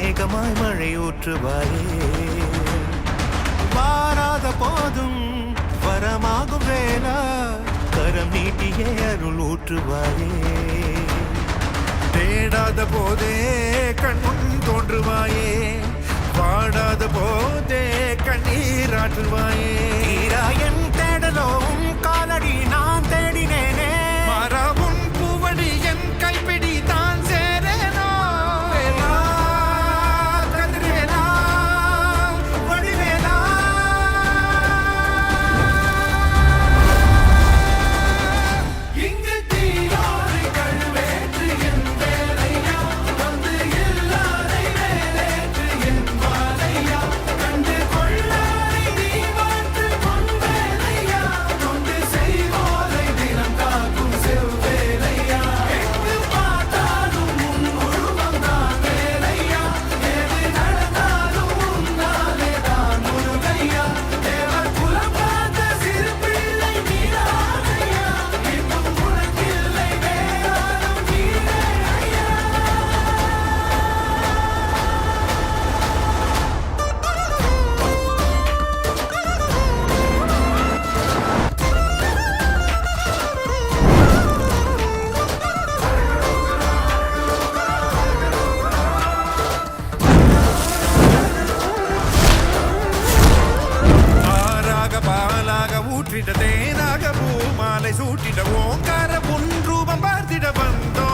மேகமாய் மழை ஊற்றுவாயே வாராத போதும் வரமாகும் வேளா கரம் நீட்டியே அருள் ஊற்றுவாயே தேடாத போதே கண்முன் தோன்றுவாயே வாடாத போதே கண்ணீராற்றுவாயே என் தேடலும் காலடி நான் தேடினேனே மாறாவும் பூவடி என் கைப்பிடி தான் சேரேனோ வேலா கதிரேலா வடிவேலா இங்கு தீயோரை கழுவேற்று என் வேலையா வந்து எல்லாரை வேலேற்று என் வாழையா கண்டு கொள்ளாரை நீ மாற்று பொன் வேலையா கொண்டு செய்வோரை தினம் காக்கும் செவ்வேலையா எங்கு பார்த்தாலும் உன் உருவம் தான் வேலையா எது நடந்தாலும் உன்னாலே தான் முருகையா தேவர் குலம் பார்த்த சிறு பிள்ளை நீரானையா இன்னும் உனக்கில்லை வேறாரும் நீரே ஐயா ஆறாக பாலாக ஊற்றிட தேனாக பூமாலை சூட்டிட ஓங்கார பொன் ரூபம் பார்த்திட வந்தோ